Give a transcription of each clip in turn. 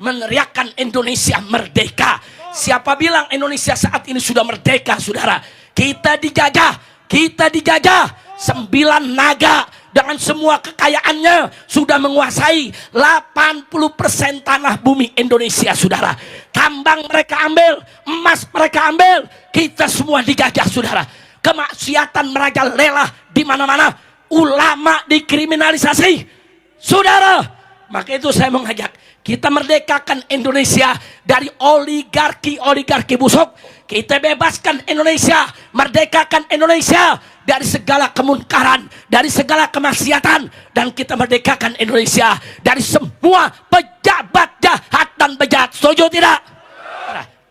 meneriakkan Indonesia merdeka. Siapa bilang Indonesia saat ini sudah merdeka, saudara? Kita dijajah 9 naga dengan semua kekayaannya sudah menguasai 80% tanah bumi Indonesia, saudara. Tambang mereka ambil, emas mereka ambil, kita semua dijajah, saudara. Kemaksiatan merajalela di mana-mana, ulama dikriminalisasi, saudara. Maka itu saya mengajak, kita merdekakan Indonesia dari oligarki busuk. Kita bebaskan Indonesia, merdekakan Indonesia dari segala kemunkaran, dari segala kemaksiatan, dan kita merdekakan Indonesia dari semua pejabat jahat dan bejat. Setuju tidak?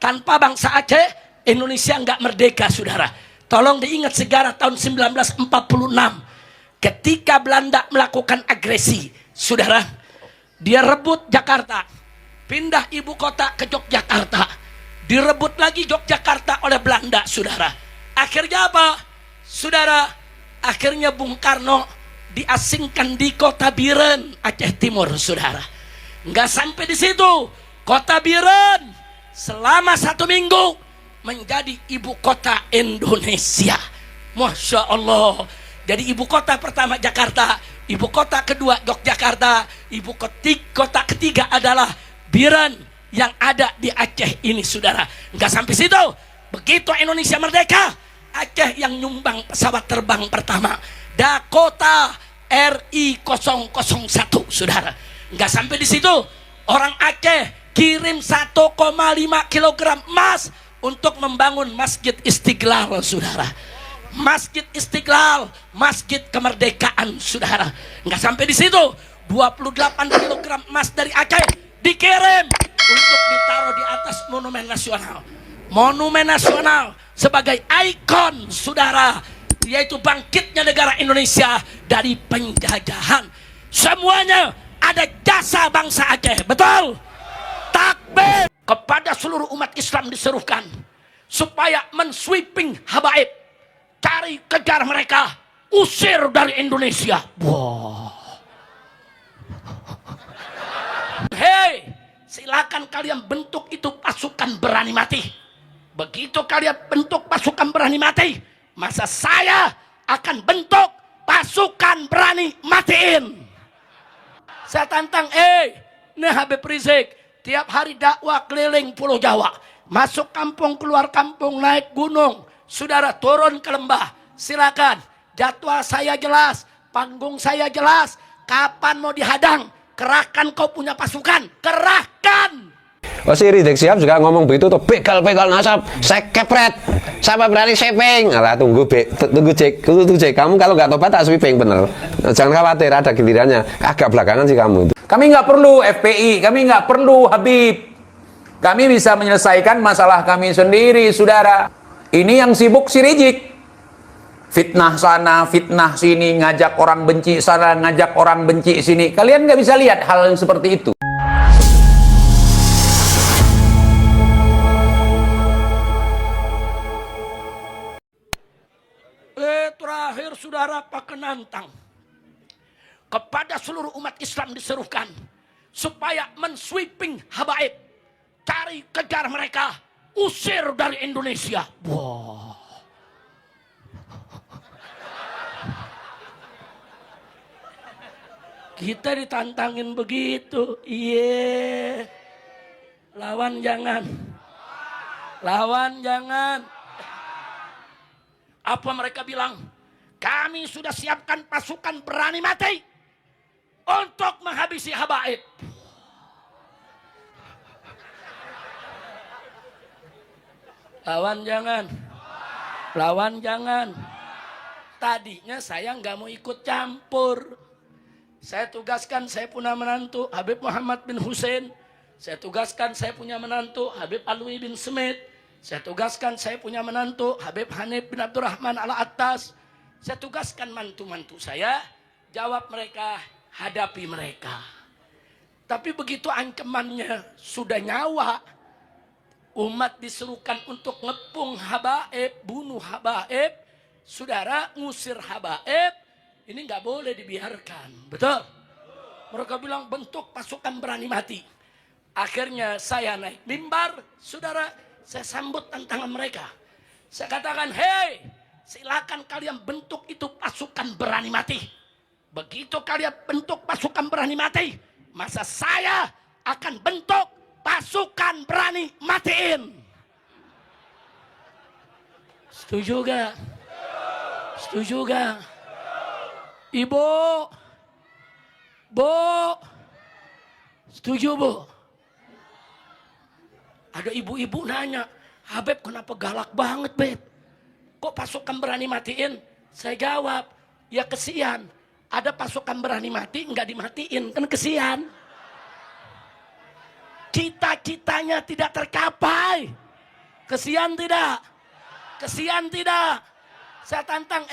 Tanpa bangsa Aceh, Indonesia enggak merdeka, saudara. Tolong diingat sejarah tahun 1946, ketika Belanda melakukan agresi, saudara. Dia rebut Jakarta, pindah ibu kota ke Yogyakarta, direbut lagi Yogyakarta oleh Belanda, saudara. Akhirnya apa, saudara? Akhirnya Bung Karno diasingkan di Kota Biren, Aceh Timur, saudara. Nggak sampai di situ, Kota Biren selama 1 minggu menjadi ibu kota Indonesia. Masya Allah. Jadi ibu kota pertama Jakarta, ibu kota kedua Yogyakarta, ibu kota ketiga adalah Biren yang ada di Aceh ini, saudara. Nggak sampai situ, begitu Indonesia merdeka, Aceh yang nyumbang pesawat terbang pertama, Dakota RI-001, saudara. Nggak sampai di situ, orang Aceh kirim 1,5 kilogram emas untuk membangun Masjid Istiqlal, saudara. Masjid Istiqlal, Masjid Kemerdekaan, saudara. Nggak sampai di situ, 28 kilogram emas dari Aceh dikirim untuk ditaruh di atas monumen nasional. Monumen nasional sebagai ikon, saudara, yaitu bangkitnya negara Indonesia dari penjajahan. Semuanya ada jasa bangsa Aceh, betul? Takbir. Kepada seluruh umat Islam diserukan supaya mensweeping habaib, cari kejar mereka, usir dari Indonesia. Wah. Hei, silakan kalian bentuk itu pasukan berani mati. Begitu kalian bentuk pasukan berani mati, masa saya akan bentuk pasukan berani matiin. Saya tantang, nih Habib Rizik, tiap hari dakwah keliling Pulau Jawa, masuk kampung, keluar kampung, naik gunung, saudara, turun ke lembah. Silakan, jadwal saya jelas, panggung saya jelas, kapan mau dihadang, kerahkan kau punya pasukan, kerahkan. Oh, si Rizik Syihab juga ngomong begitu tuh, begal nasab, saya kepret, siapa berani sweeping. Alah, tunggu Jek, kamu kalau nggak tobat tak sweeping, bener. Jangan khawatir, ada gilirannya. Agak belakangan sih kamu. Kami nggak perlu FPI, kami nggak perlu Habib. Kami bisa menyelesaikan masalah kami sendiri, saudara. Ini yang sibuk si Rizik. Fitnah sana, fitnah sini, ngajak orang benci sana, ngajak orang benci sini. Kalian nggak bisa lihat hal yang seperti itu. Terakhir, saudara, Pak Kenantang, kepada seluruh umat Islam diserukan supaya mensweeping habaib, cari kejar mereka, usir dari Indonesia. Wah. Kita ditantangin begitu. Iya. Lawan jangan. Lawan jangan. Apa mereka bilang? Kami sudah siapkan pasukan berani mati untuk menghabisi habaib. Lawan jangan. Lawan jangan. Tadinya saya nggak mau ikut campur. Saya tugaskan saya punya menantu Habib Muhammad bin Hussein. Saya tugaskan saya punya menantu Habib Alwi bin Smith. Saya tugaskan saya punya menantu Habib Hanif bin Abdurrahman Al-Attas. Saya tugaskan mantu-mantu saya, jawab mereka, hadapi mereka. Tapi begitu ancamannya sudah nyawa, umat diserukan untuk ngepung habaib, bunuh habaib, saudara, ngusir habaib, ini nggak boleh dibiarkan, betul? Mereka bilang bentuk pasukan berani mati. Akhirnya saya naik mimbar, saudara, saya sambut tantangan mereka. Saya katakan, hei, silakan kalian bentuk itu pasukan berani mati. Begitu kalian bentuk pasukan berani mati, masa saya akan bentuk pasukan berani matiin. Setuju gak? Setuju gak? Ibu, Bu, setuju Bu? Ada ibu-ibu nanya, Habib kenapa galak banget Beb? Kok pasukan berani matiin? Saya jawab, ya kesian. Ada pasukan berani mati, nggak dimatiin, kan kesian. Cita-citanya tidak tercapai. Kesian tidak? Kesian tidak? Saya tantang,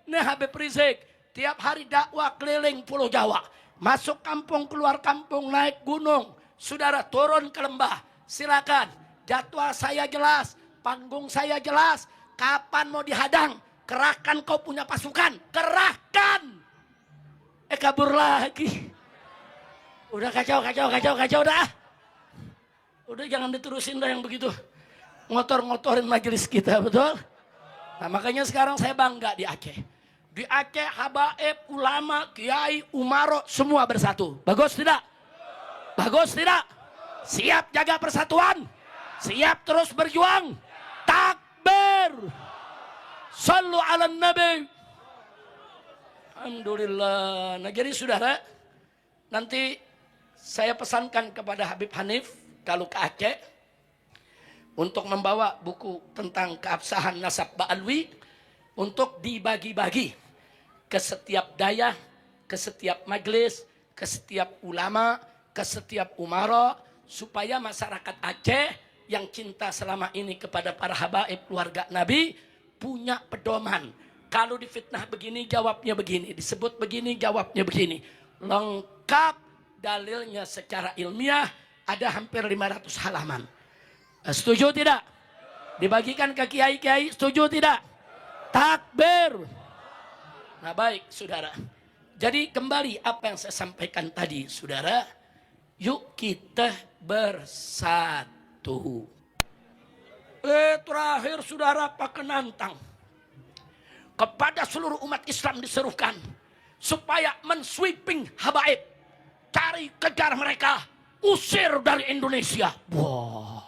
ini Habib Rizik, tiap hari dakwah keliling Pulau Jawa. Masuk kampung, keluar kampung, naik gunung. Saudara turun ke lembah. Silakan, jadwal saya jelas, panggung saya jelas. Kapan mau dihadang? Kerahkan kau punya pasukan, kerahkan. Kabur lagi. Udah kacau dah. Udah jangan diterusin dah yang begitu. Ngotor-ngotorin majelis kita, betul? Nah makanya sekarang saya bangga di Aceh. Di Aceh, habaib, ulama, kiai, umaro, semua bersatu. Bagus tidak? Bagus tidak? Siap jaga persatuan? Siap terus berjuang? Takbir! Sallu ala nabi. Alhamdulillah. Nah jadi saudara, nanti saya pesankan kepada Habib Hanif kalau ke Aceh untuk membawa buku tentang keabsahan nasab Ba'alwi untuk dibagi-bagi ke setiap dayah, ke setiap majelis, ke setiap ulama, ke setiap umara, supaya masyarakat Aceh yang cinta selama ini kepada para habaib keluarga Nabi punya pedoman. Kalau difitnah begini jawabnya begini, disebut begini jawabnya begini. Lengkap dalilnya secara ilmiah, ada hampir 500 halaman. Setuju tidak? Dibagikan ke kiai-kiai, setuju tidak? Takbir. Nah baik saudara. Jadi kembali apa yang saya sampaikan tadi saudara. Yuk kita bersatu. Terakhir saudara Pak Kenantang. Kepada seluruh umat Islam diserukan. Supaya mensweeping habaib. Cari kejar mereka. Usir dari Indonesia. Wah.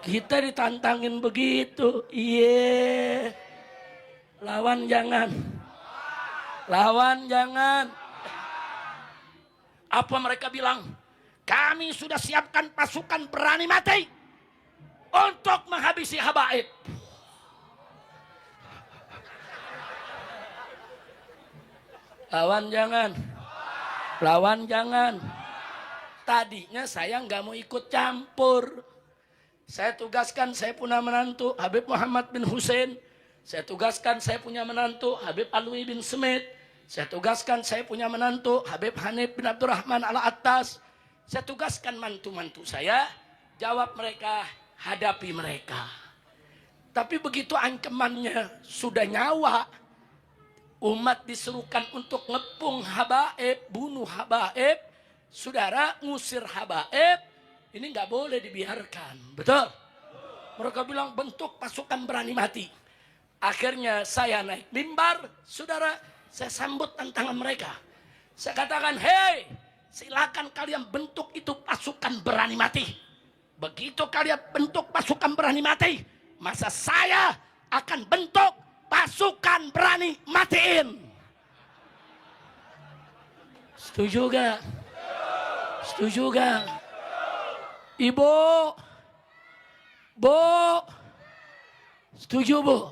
Kita ditantangin begitu. Iya. Lawan jangan. Lawan jangan. Apa mereka bilang? Kami sudah siapkan pasukan berani mati untuk menghabisi habaib. Lawan jangan. Lawan jangan. Tadinya saya nggak mau ikut campur. Saya tugaskan saya punya menantu Habib Muhammad bin Hussein. Saya tugaskan saya punya menantu Habib Alwi bin Smith. Saya tugaskan saya punya menantu Habib Hanif bin Abdurrahman Al-Attas. Saya tugaskan mantu-mantu saya. Jawab mereka, hadapi mereka. Tapi begitu ancamannya sudah nyawa. Umat diserukan untuk ngepung habaib, bunuh habaib. Saudara ngusir habaib. Ini nggak boleh dibiarkan. Betul? Mereka bilang bentuk pasukan berani mati. Akhirnya saya naik mimbar, saudara, saya sambut tantangan mereka. Saya katakan, hei, silakan kalian bentuk itu pasukan berani mati. Begitu kalian bentuk pasukan berani mati, masa saya akan bentuk pasukan berani matiin. Setuju gak? Setuju gak? Ibu, Bu, setuju Bu?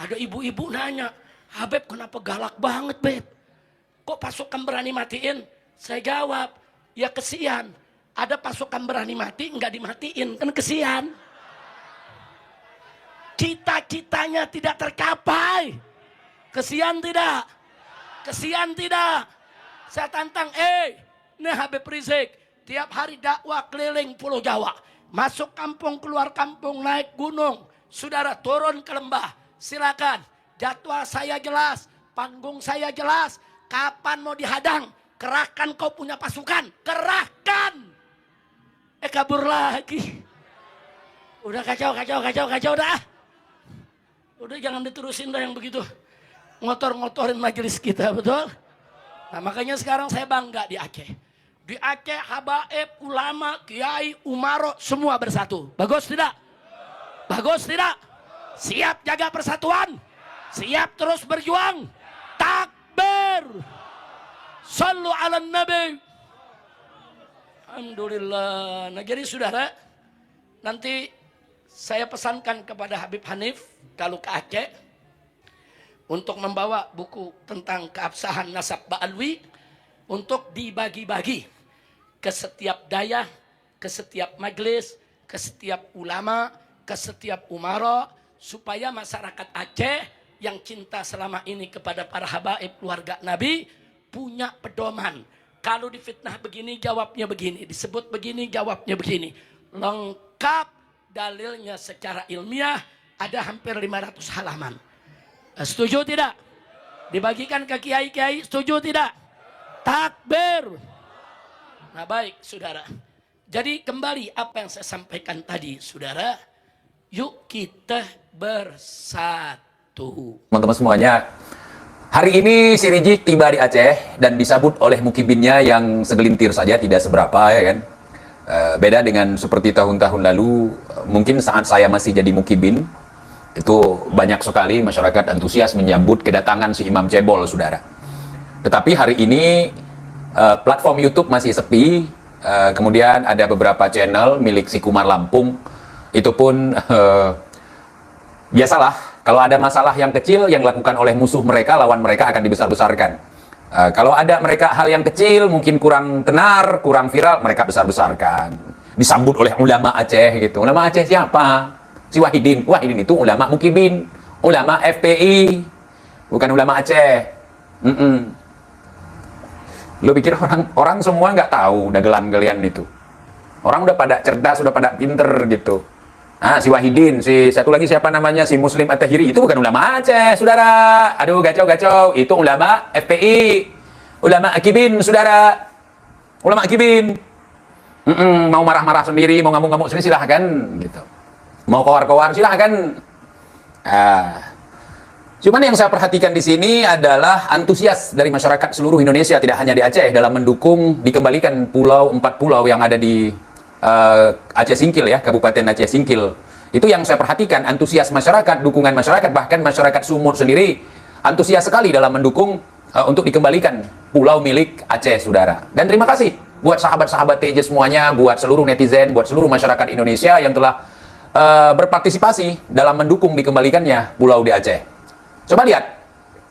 Ada ibu-ibu nanya, Habib kenapa galak banget Beb? Kok pasukan berani matiin? Saya jawab, ya kesian. Ada pasukan berani mati, nggak dimatiin, kan kesian. Cita-citanya tidak tercapai. Kesian tidak? Kesian tidak? Saya tantang, ini Habib Rizik. Tiap hari dakwah keliling Pulau Jawa. Masuk kampung, keluar kampung, naik gunung. Saudara turun ke lembah. Silakan, jadwal saya jelas, panggung saya jelas. Kapan mau dihadang? Kerahkan kau punya pasukan, kerahkan. Kabur lagi. Udah kacau dah. Udah jangan diterusin dah yang begitu. Ngotor-ngotorin majelis kita, betul? Nah makanya sekarang saya bangga di Aceh. Di Aceh, habaib, ulama, kiai, umaro, semua bersatu. Bagus tidak? Bagus tidak? Siap jaga persatuan? Siap terus berjuang? Takbir! Sallu ala nabi. Alhamdulillah. Nah jadi saudara, nanti saya pesankan kepada Habib Hanif kalau ke Aceh untuk membawa buku tentang keabsahan nasab Ba'alwi untuk dibagi-bagi ke setiap dayah, ke setiap majelis, ke setiap ulama, ke setiap umara, supaya masyarakat Aceh yang cinta selama ini kepada para habaib keluarga Nabi punya pedoman. Kalau difitnah begini jawabnya begini, disebut begini jawabnya begini. Lengkap dalilnya secara ilmiah, ada hampir 500 halaman. Setuju tidak? Dibagikan ke kiai-kiai, setuju tidak? Takbir. Nah baik saudara. Jadi kembali apa yang saya sampaikan tadi saudara. Yuk kita bersatu. Teman-teman semuanya, hari ini si Rizik tiba di Aceh dan disambut oleh mukibinnya yang segelintir saja, tidak seberapa ya kan. Beda dengan seperti tahun-tahun lalu, mungkin saat saya masih jadi mukibin, itu banyak sekali masyarakat antusias menyambut kedatangan si Imam Cebol, saudara. Tetapi hari ini platform YouTube masih sepi, kemudian ada beberapa channel milik si Kumar Lampung, itu pun biasalah, kalau ada masalah yang kecil yang dilakukan oleh musuh mereka, lawan mereka akan dibesar-besarkan. Kalau ada mereka hal yang kecil, mungkin kurang tenar, kurang viral, mereka besar-besarkan. Disambut oleh ulama Aceh gitu. Ulama Aceh siapa? Si Wahidin. Wahidin itu ulama Mukibin, ulama FPI, bukan ulama Aceh. Lu pikir orang semua nggak tahu dagelan kalian itu? Orang udah pada cerdas, udah pada pinter gitu. Ah, si Wahidin, si satu lagi siapa namanya, si Muslim At-Tahiri, itu bukan ulama Aceh, saudara. Aduh, gacau-gacau. Itu ulama FPI, ulama Akibin, saudara. Ulama Akibin. Mau marah-marah sendiri, mau ngamuk-ngamuk sendiri, silahkan. Gitu. Mau kowar-kowar, silahkan. Cuman yang saya perhatikan di sini adalah antusias dari masyarakat seluruh Indonesia, tidak hanya di Aceh, dalam mendukung dikembalikan 4 pulau yang ada di Aceh Singkil ya, Kabupaten Aceh Singkil. Itu yang saya perhatikan, antusias masyarakat, dukungan masyarakat, bahkan masyarakat Sumut sendiri antusias sekali dalam mendukung untuk dikembalikan pulau milik Aceh, saudara. Dan terima kasih buat sahabat-sahabat TJ semuanya, buat seluruh netizen, buat seluruh masyarakat Indonesia yang telah berpartisipasi dalam mendukung dikembalikannya pulau di Aceh. Coba lihat,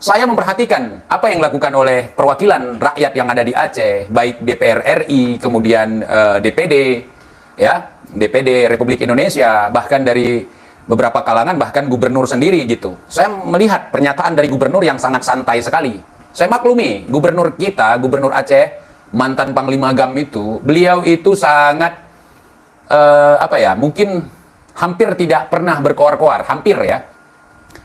saya memperhatikan apa yang dilakukan oleh perwakilan rakyat yang ada di Aceh, baik DPR RI, kemudian DPD, ya, DPD Republik Indonesia, bahkan dari beberapa kalangan, bahkan gubernur sendiri gitu. Saya melihat pernyataan dari gubernur yang sangat santai sekali. Saya maklumi, gubernur kita, gubernur Aceh, mantan Panglima Gam itu, beliau itu sangat, mungkin hampir tidak pernah berkoar-koar, hampir ya.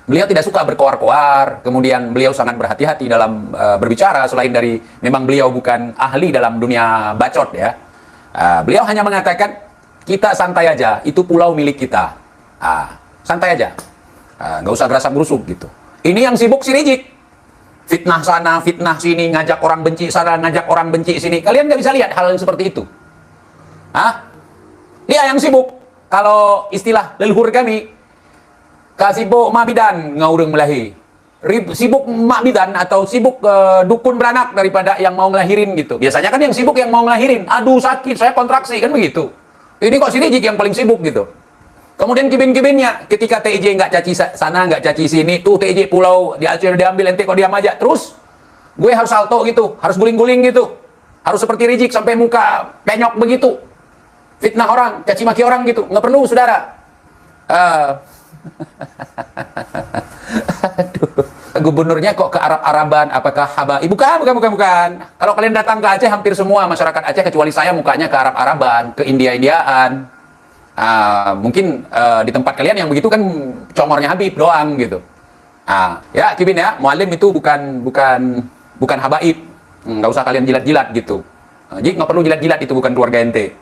Beliau tidak suka berkoar-koar, kemudian beliau sangat berhati-hati dalam berbicara, selain dari memang beliau bukan ahli dalam dunia bacot ya. Beliau hanya mengatakan, kita santai aja, itu pulau milik kita. Santai aja, nggak usah gerasak-gerusuk gitu. Ini yang sibuk si Rizik. Fitnah sana, fitnah sini, ngajak orang benci sana, ngajak orang benci sini. Kalian nggak bisa lihat hal yang seperti itu. Dia yang sibuk. Kalau istilah leluhur kami, kasibuk mabidan ngaureng melahi. Sibuk mabidan atau sibuk dukun beranak daripada yang mau ngelahirin gitu. Biasanya kan yang sibuk yang mau ngelahirin. Aduh sakit, saya kontraksi, kan begitu. Ini kok si Rizik yang paling sibuk gitu. Kemudian kibin-kibinnya, ketika TJ nggak caci sana, nggak caci sini, tuh TJ pulau di Aceh diambil, ente kok diam aja. Terus gue harus salto gitu, harus guling-guling gitu. Harus seperti Rizik sampai muka penyok begitu. Fitnah orang, caci maki orang gitu. Nggak perlu, saudara. Gubernurnya kok ke Arab-Araban, apakah habai? Bukan. Kalau kalian datang ke Aceh, hampir semua masyarakat Aceh kecuali saya mukanya ke Arab-Araban, ke India-Indiaan. Mungkin di tempat kalian yang begitu kan comornya Habib doang gitu. Ya Kibin ya, mualim itu bukan habaib. Nggak usah kalian jilat-jilat gitu. Jadi nggak perlu jilat-jilat, itu bukan keluarga ente.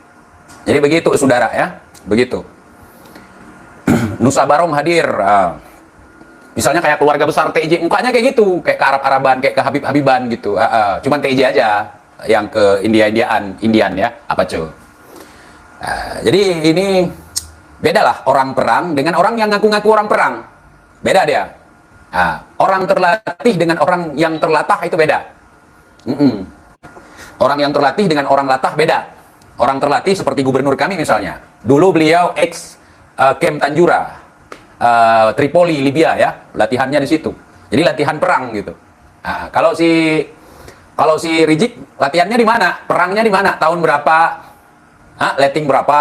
Jadi begitu saudara ya, begitu. Nusa Barong hadir. Misalnya kayak keluarga besar TJ, mukanya kayak gitu, kayak ke Arab-Araban, kayak ke Habib-Habiban gitu. Cuman TJ aja yang ke Indian ya, apa cuy. Jadi ini beda lah orang perang dengan orang yang ngaku-ngaku orang perang. Beda dia. Orang terlatih dengan orang yang terlatah itu beda. Orang yang terlatih dengan orang latah beda. Orang terlatih seperti gubernur kami misalnya. Dulu beliau ex Kem Tanjura, Tripoli, Libya ya. Latihannya di situ. Jadi latihan perang gitu. Kalau si Rizik latihannya di mana? Perangnya di mana? Tahun berapa? Letting berapa?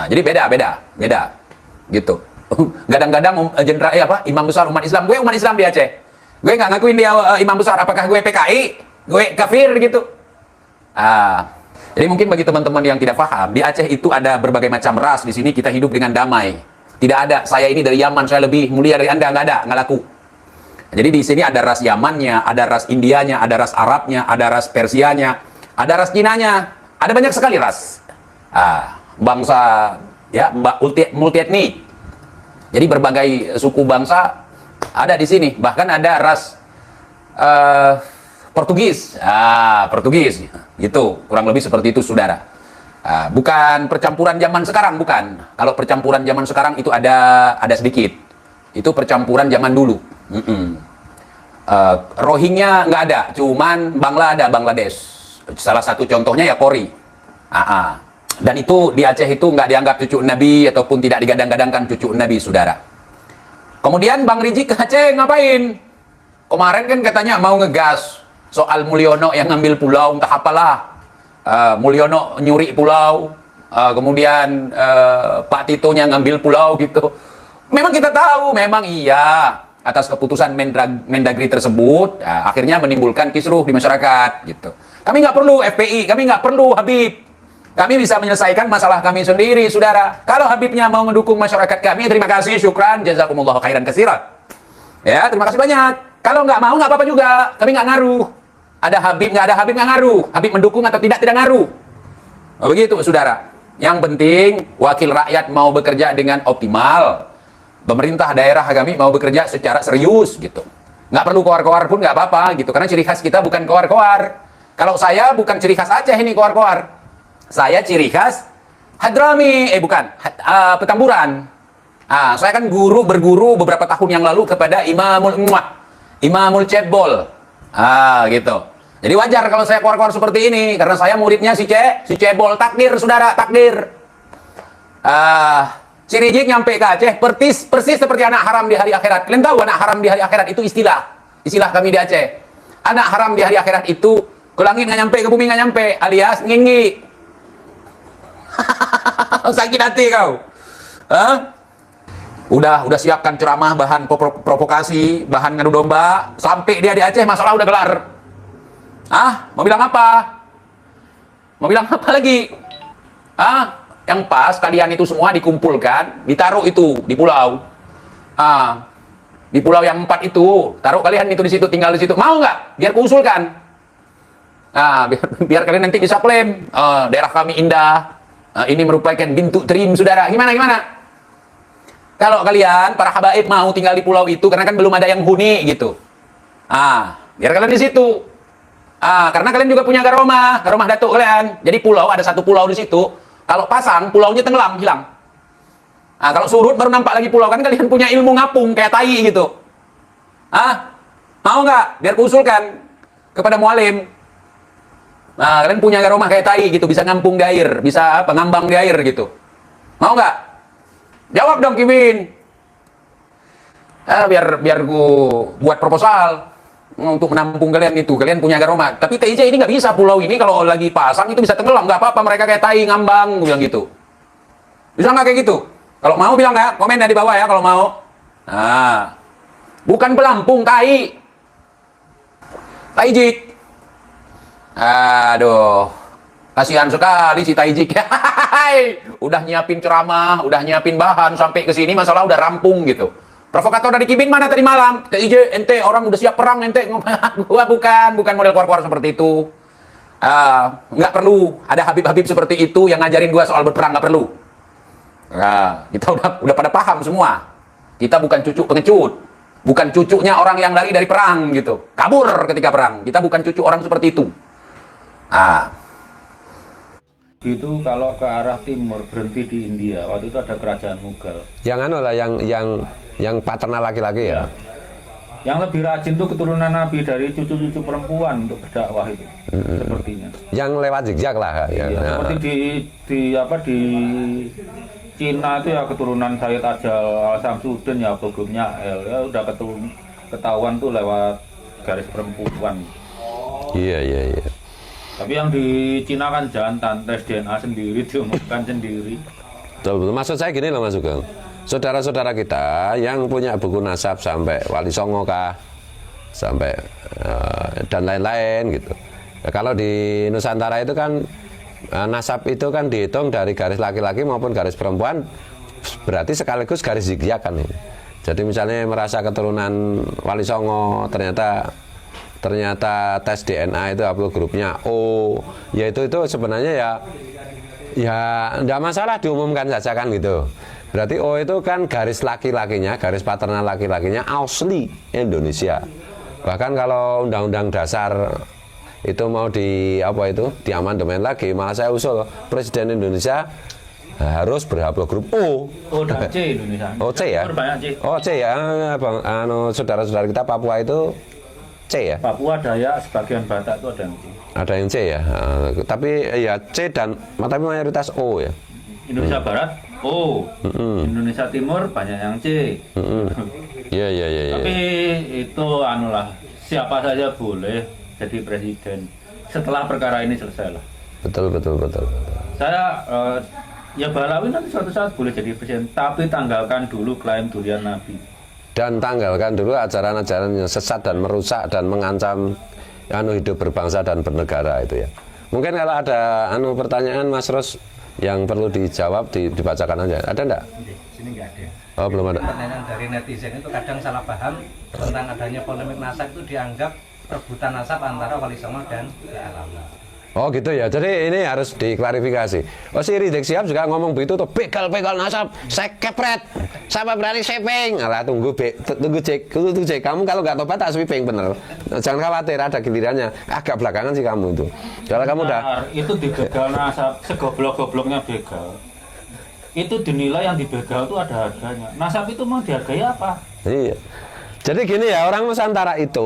Jadi beda. Gitu. Kadang-kadang jenderal imam besar umat Islam, gue umat Islam di Aceh. Gue nggak ngakuin dia imam besar, apakah gue PKI? Gue kafir gitu. Jadi mungkin bagi teman-teman yang tidak paham, di Aceh itu ada berbagai macam ras. Di sini kita hidup dengan damai. Tidak ada saya ini dari Yaman, saya lebih mulia dari Anda, nggak ada, nggak laku. Jadi di sini ada ras Yamannya, ada ras Indianya, ada ras Arabnya, ada ras Persianya, ada ras Cinanya, ada banyak sekali ras. Bangsa ya multi etnik. Jadi berbagai suku bangsa ada di sini. Bahkan ada ras Portugis. Portugis. Gitu. Kurang lebih seperti itu, saudara. Bukan percampuran zaman sekarang, bukan. Kalau percampuran zaman sekarang itu ada sedikit. Itu percampuran zaman dulu. Rohingya nggak ada. Cuman Bangla ada, Bangladesh. Salah satu contohnya ya Kori. Dan itu di Aceh itu nggak dianggap cucu Nabi ataupun tidak digadang-gadangkan cucu Nabi, saudara. Kemudian Bang Rizik ke Aceh ngapain? Kemarin kan katanya mau ngegas soal Mulyono yang ngambil pulau, entah apalah. Mulyono nyuri pulau, kemudian Pak Titonya ngambil pulau gitu. Memang kita tahu, memang iya atas keputusan Mendagri tersebut, akhirnya menimbulkan kisruh di masyarakat gitu. Kami nggak perlu FPI, kami nggak perlu Habib. Kami bisa menyelesaikan masalah kami sendiri, saudara. Kalau Habibnya mau mendukung masyarakat kami, terima kasih, syukran, jazakumullah khairan katsiran. Ya, terima kasih banyak. Kalau nggak mau, nggak apa-apa juga. Kami nggak ngaruh. Ada Habib, nggak ada Habib, nggak ngaruh. Habib mendukung atau tidak ngaruh. Begitu, saudara. Yang penting, wakil rakyat mau bekerja dengan optimal. Pemerintah daerah kami mau bekerja secara serius, gitu. Nggak perlu koar-koar pun nggak apa-apa, gitu. Karena ciri khas kita bukan koar-koar. Kalau saya bukan ciri khas Aceh ini koar-koar. Saya ciri khas Hadrami, Petamburan. Saya kan berguru beberapa tahun yang lalu kepada Imamul Cebol. Gitu. Jadi wajar kalau saya keluar-keluar seperti ini, karena saya muridnya si Cebol. Takdir, saudara, takdir. Si Rizik nyampe ke Aceh, persis seperti anak haram di hari akhirat. Kalian tahu anak haram di hari akhirat itu istilah kami di Aceh. Anak haram di hari akhirat itu ke langit nggak nyampe, ke bumi nggak nyampe, alias nginggi. Sakit hati kau. Udah siapkan ceramah, bahan provokasi, bahan ngadu domba, sampai dia di Aceh masalah udah gelar. Mau bilang apa? Mau bilang apa lagi? Yang pas kalian itu semua dikumpulkan, ditaruh itu di pulau. Di pulau yang 4 itu, taruh kalian itu di situ, tinggal di situ. Mau nggak? Biar kuusulkan. Biar kalian nanti bisa klaim, daerah kami indah. Ini merupakan bentuk trim, saudara. Gimana? Kalau kalian, para habaib mau tinggal di pulau itu, karena kan belum ada yang huni, gitu. Biar kalian di situ. Karena kalian juga punya garomah datuk kalian. Jadi pulau, ada satu pulau di situ. Kalau pasang, pulaunya tenggelam, hilang. Kalau surut, baru nampak lagi pulau. Kan kalian punya ilmu ngapung, kayak tai, gitu. Mau nggak? Biar kuusulkan kepada mualim. Kalian punya garomah kayak tai gitu, bisa ngampung di air, bisa ngambang di air gitu. Mau nggak? Jawab dong, Kimin. Biar gue buat proposal untuk menampung kalian itu. Kalian punya garomah. Tapi TIJ ini nggak bisa, pulau ini kalau lagi pasang itu bisa tenggelam. Nggak apa-apa, mereka kayak tai ngambang, gue bilang gitu. Bisa nggak kayak gitu? Kalau mau bilang ya, komen di bawah ya kalau mau. Bukan pelampung, tai. TIJ. Aduh, kasihan sekali si Taijik. Udah nyiapin ceramah, udah nyiapin bahan, sampai ke sini masalah udah rampung gitu. Provokator dari Kibin mana tadi malam? TIJ, ente orang udah siap perang, ente gua bukan model keluar-keluar seperti itu. Nggak perlu ada Habib-Habib seperti itu yang ngajarin gua soal berperang, nggak perlu. Nah, kita udah pada paham semua. Kita bukan cucu pengecut, bukan cucunya orang yang lari dari perang gitu, kabur ketika perang. Kita bukan cucu orang seperti itu. Itu kalau ke arah timur berhenti di India. Waktu itu ada kerajaan Mughal. Yang anu lah, yang paternal laki-laki ya. Yang lebih rajin tuh keturunan Nabi dari cucu-cucu perempuan untuk berdakwah itu, sepertinya. Yang lewat zigzag lah. Iya, seperti di Cina itu ya keturunan Sayyid Ajal Al-Samsudin ya, grupnya L ya udah ketahuan tuh lewat garis perempuan. Iya. Tapi yang di Cina kan jantan, tes DNA sendiri, diumumkan sendiri. Betul. Maksud saya gini loh Mas Sugeng. Saudara-saudara kita yang punya buku nasab sampai Wali Songo kah, sampai dan lain-lain gitu. Ya, kalau di Nusantara itu kan nasab itu kan dihitung dari garis laki-laki maupun garis perempuan, berarti sekaligus garis zigzag kan ini. Jadi misalnya merasa keturunan Wali Songo, ternyata tes DNA itu haplogrupnya O, ya itu sebenarnya ya enggak masalah diumumkan saja kan gitu. Berarti O itu kan garis laki-lakinya, garis paternal laki-lakinya asli Indonesia. Bahkan kalau Undang-Undang Dasar itu mau diamandemen lagi, malah saya usul Presiden Indonesia harus berhaplogrup O. O dan C Indonesia. O C ya. O C ya, Bang. Saudara-saudara kita Papua itu C ya. Papua, Dayak, sebagian Batak itu ada yang C. Ada yang C ya. Tapi ya C tapi mayoritas O ya. Indonesia Barat O. Indonesia Timur banyak yang C. Iya. Tapi itu siapa saja boleh jadi presiden setelah perkara ini selesai lah. Betul. Saya ya Balawi nanti suatu saat boleh jadi presiden, tapi tanggalkan dulu klaim durian Nabi. Dan tanggalkan dulu ajaran-ajaran yang sesat dan merusak dan mengancam hidup berbangsa dan bernegara itu ya. Mungkin kalau ada pertanyaan Mas Ros yang perlu dijawab dibacakan aja. Ada enggak? Di sini nggak ada. Oh, belum ada. Pertanyaan dari netizen itu kadang salah paham tentang adanya polemik nasab itu dianggap rebutan nasab antara Wali Songo dan Alami. Oh gitu ya, jadi ini harus diklarifikasi. Oh si Rizik Syihab juga ngomong begitu tuh, begal nasab, saya kepret, siapa berani seping. Alah tunggu cek, kamu kalau nggak tobat tak sweeping bener. Jangan khawatir, ada gilirannya. Agak belakangan sih kamu itu. Kalau kamu udah itu dibegal nasab, segoblok-gobloknya begal. Itu dinilai yang dibegal itu ada harganya. Nasab itu mau dihargai apa? Iya. Jadi gini ya, orang Nusantara itu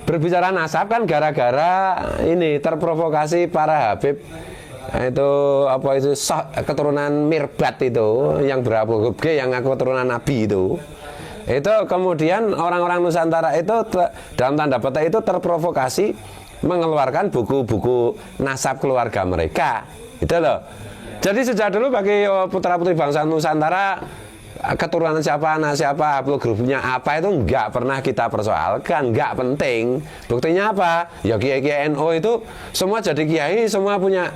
berbicara nasab kan gara-gara ini terprovokasi para Habib itu keturunan Mirbat itu yang berhaplogrup G yang ngaku keturunan Nabi itu kemudian orang-orang Nusantara itu dalam tanda petik itu terprovokasi mengeluarkan buku-buku nasab keluarga mereka itu loh. Jadi sejak dulu bagi putra-putri bangsa Nusantara keturunan siapa, anak siapa, haplogrupnya apa itu nggak pernah kita persoalkan, nggak penting. Buktinya apa? Ya kiai-kiai NU itu semua jadi kiai, semua punya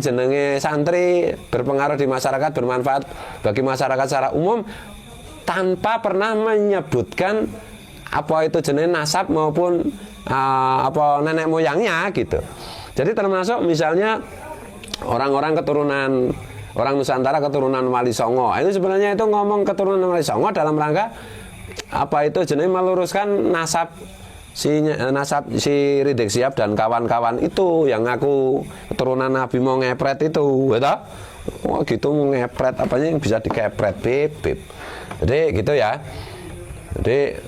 jenenge santri, berpengaruh di masyarakat, bermanfaat bagi masyarakat secara umum tanpa pernah menyebutkan jenenge nasab maupun nenek moyangnya gitu. Jadi termasuk misalnya orang-orang keturunan orang Nusantara keturunan Wali Songo. Itu sebenarnya itu ngomong keturunan Wali Songo dalam rangka jenenge meluruskan nasab si Rizik Syihab dan kawan-kawan itu yang ngaku keturunan Nabi mau ngepret itu, gitu. Oh gitu mau ngepret apanya yang bisa dikepret beb. Jadi gitu ya. Jadi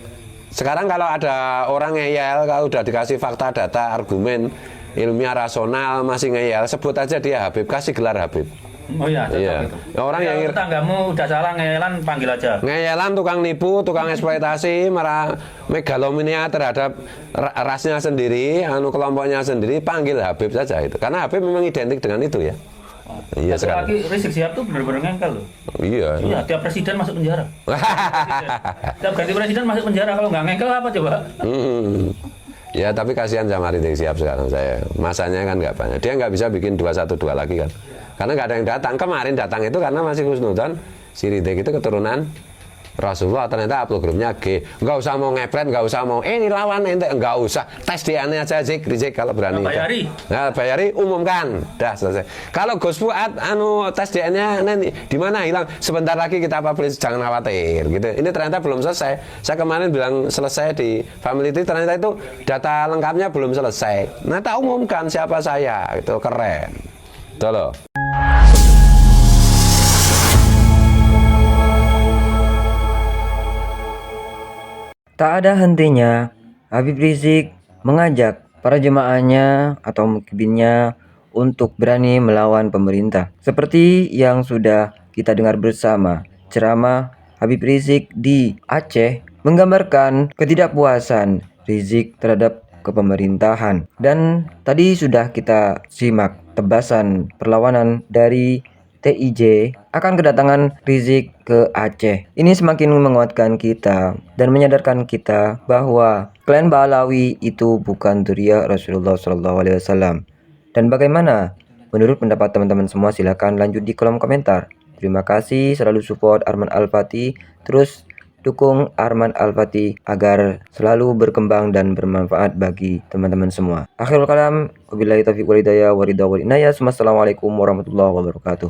sekarang kalau ada orang ngeyel, kalau udah dikasih fakta, data, argumen ilmiah rasional masih ngeyel, sebut aja dia Habib, kasih gelar Habib. Oh iya, iya. Itu. Orang yang tetanggamu udah salah ngeyelan panggil aja. Ngeyelan, tukang nipu, tukang eksploitasi, megalomania terhadap rasnya sendiri, kelompoknya sendiri, panggil Habib saja itu. Karena Habib memang identik dengan itu ya. Iya sekarang. Lagi Rizik Syihab tuh benar-benar ngengkel loh. Iya. Iya, tiap presiden masuk penjara. Tiap ganti presiden masuk penjara, kalau nggak ngengkel apa coba? Ya tapi kasihan sama Rizik Syihab sekarang saya. Masanya kan nggak banyak. Dia nggak bisa bikin 212 lagi kan. Karena nggak ada yang datang. Kemarin datang itu karena masih husnudzon si Rizik itu keturunan Rasulullah, ternyata upload grupnya G. Nggak usah mau ngepret, nggak usah mau ini lawan ente, nggak usah. Tes DNA aja Zik kalau berani. Bayari. Nah, bayari umumkan. Dah selesai. Kalau Gus Fuad tes DNA nanti di mana hilang? Sebentar lagi kita publish, jangan khawatir gitu. Ini ternyata belum selesai. Saya kemarin bilang selesai di Family Tree, ternyata itu data lengkapnya belum selesai. Nah, tak umumkan siapa saya, itu keren. Tuh loh. Tak ada hentinya Habib Rizik mengajak para jemaahnya atau mukibinnya untuk berani melawan pemerintah. Seperti yang sudah kita dengar bersama, ceramah Habib Rizik di Aceh menggambarkan ketidakpuasan Rizik terhadap kepemerintahan. Dan tadi sudah kita simak tebasan perlawanan dari TIJ akan kedatangan Rizik ke Aceh. Ini semakin menguatkan kita dan menyadarkan kita bahwa klan Ba'alawi itu bukan dzurriyyah Rasulullah SAW. Dan bagaimana menurut pendapat teman-teman semua? Silahkan lanjut di kolom komentar. Terima kasih, selalu support Arman Al-Fatih. Terus dukung Arman Al-Fatih agar selalu berkembang dan bermanfaat bagi teman-teman semua. Akhirul kalam, wabillahi taufiq wal hidayah wa ridha wal inayah. Wassalamualaikum warahmatullahi wabarakatuh.